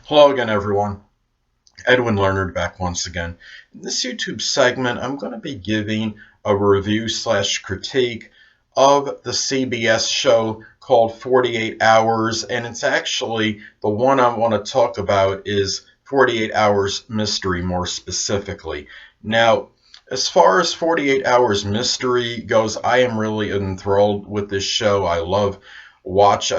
Hello again, everyone. Edwin Learnard back once again. In this YouTube segment, I'm going to be giving a review slash critique of the CBS show called 48 Hours, and it's actually the one I want to talk about is 48 Hours Mystery more specifically. Now, as far as 48 Hours Mystery goes, I am really enthralled with this show. I've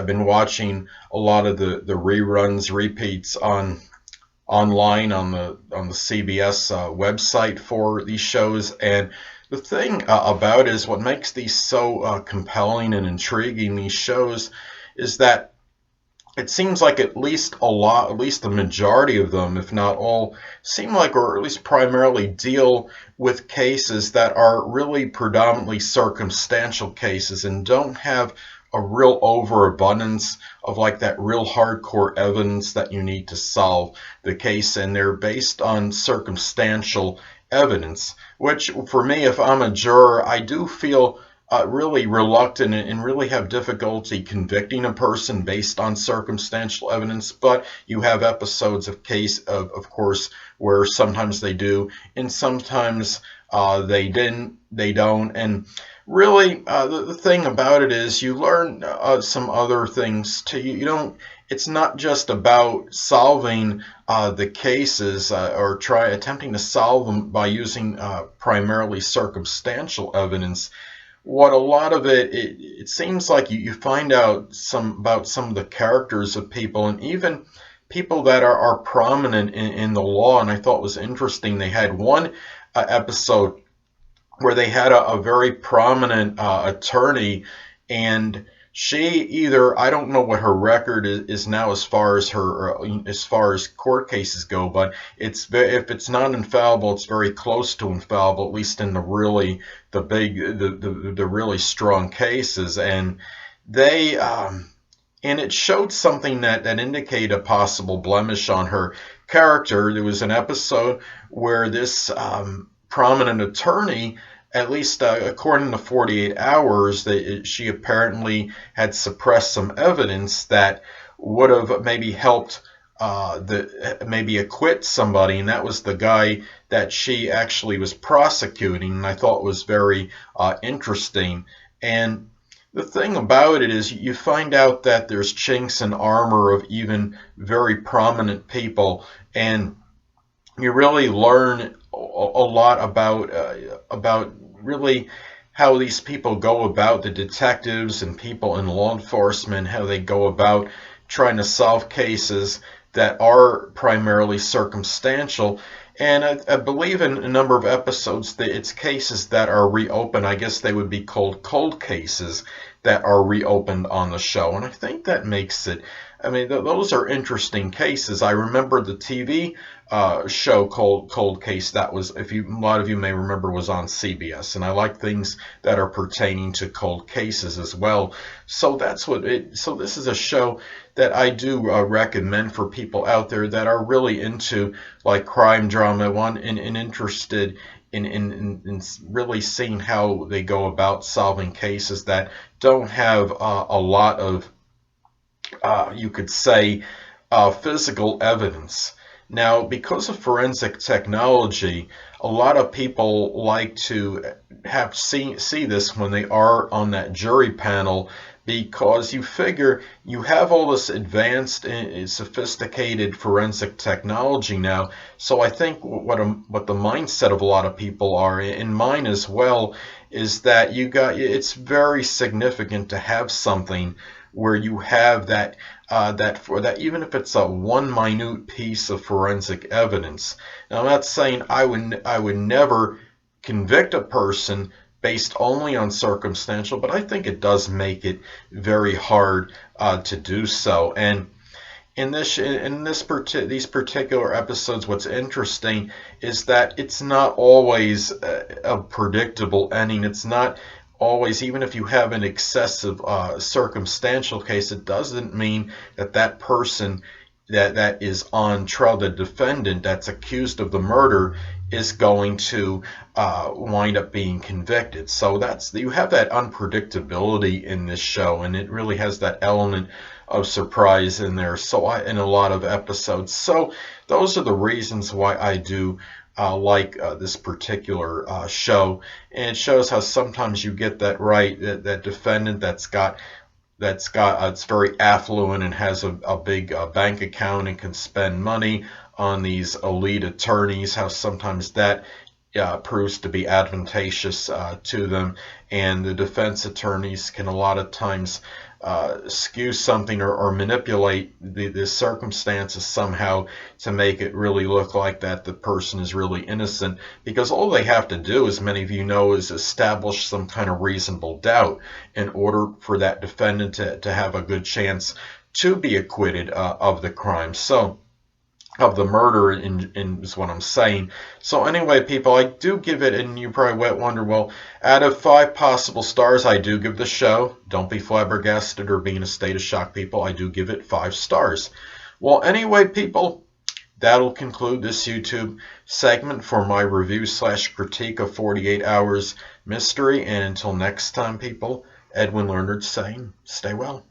been watching a lot of the reruns, repeats online on the CBS website for these shows. And the thing about it is what makes these so compelling and intriguing, these shows, is that it seems like at least the majority of them, if not all, seem like, or at least primarily deal with cases that are really predominantly circumstantial cases and don't have a real overabundance of like that real hardcore evidence that you need to solve the case, and they're based on circumstantial evidence, which for me, if I'm a juror, I do feel really reluctant and really have difficulty convicting a person based on circumstantial evidence. But you have episodes of course, where sometimes they do, and sometimes they don't. And really, the thing about it is you learn some other things too. You don't. It's not just about solving the cases or try attempting to solve them by using primarily circumstantial evidence. What a lot of it seems like you find out some about some of the characters of people, and even people that are prominent in the law. And I thought was interesting, they had one episode where they had a very prominent attorney, and she either, I don't know what her record is now as far as court cases go, but if it's not infallible, it's very close to infallible, at least in the really strong cases. And they and it showed something that indicated a possible blemish on her character. There was an episode where this prominent attorney, at least according to 48 Hours, that she apparently had suppressed some evidence that would have maybe helped maybe acquit somebody, and that was the guy that she actually was prosecuting. And I thought was very interesting. And the thing about it is you find out that there's chinks in armor of even very prominent people, and you really learn a lot about really how these people go about, the detectives and people in law enforcement, how they go about trying to solve cases that are primarily circumstantial. And I believe in a number of episodes that it's cases that are reopened. I guess they would be called cold cases that are reopened on the show. And I think that makes it, I mean, those are interesting cases. I remember the TV show called Cold Case, that was, if you, a lot of you may remember, was on CBS, and I like things that are pertaining to cold cases as well. So so this is a show that I do recommend for people out there that are really into like crime drama, and interested in really seeing how they go about solving cases that don't have a lot of you could say, physical evidence. Now, because of forensic technology, a lot of people like to see this when they are on that jury panel, because you figure you have all this advanced and sophisticated forensic technology now. So I think what the mindset of a lot of people are, in mine as well, is that it's very significant to have something where you have that even if it's a one minute piece of forensic evidence. Now, I'm not saying I would never convict a person based only on circumstantial, but I think it does make it very hard to do so. And these particular episodes, what's interesting is that it's not always a predictable ending. It's not always, even if you have an excessive circumstantial case, it doesn't mean that person that is on trial, the defendant that's accused of the murder, is going to wind up being convicted. So you have that unpredictability in this show, and it really has that element of surprise in there. So in a lot of episodes. So those are the reasons why I do like this particular show, and it shows how sometimes you get that right, that defendant that's it's very affluent and has a big bank account and can spend money on these elite attorneys, how sometimes that proves to be advantageous to them, and the defense attorneys can a lot of times skew something or manipulate the circumstances somehow to make it really look like that the person is really innocent, because all they have to do, as many of you know, is establish some kind of reasonable doubt in order for that defendant to have a good chance to be acquitted of the crime. So of the murder is what I'm saying. So anyway, people, I do give it, and you probably might wonder, well, out of 5 possible stars, I do give the show. Don't be flabbergasted or be in a state of shock, people. I do give it 5 stars. Well, anyway, people, that'll conclude this YouTube segment for my review/critique of 48 Hours Mystery. And until next time, people, Edwin Learnard saying, stay well.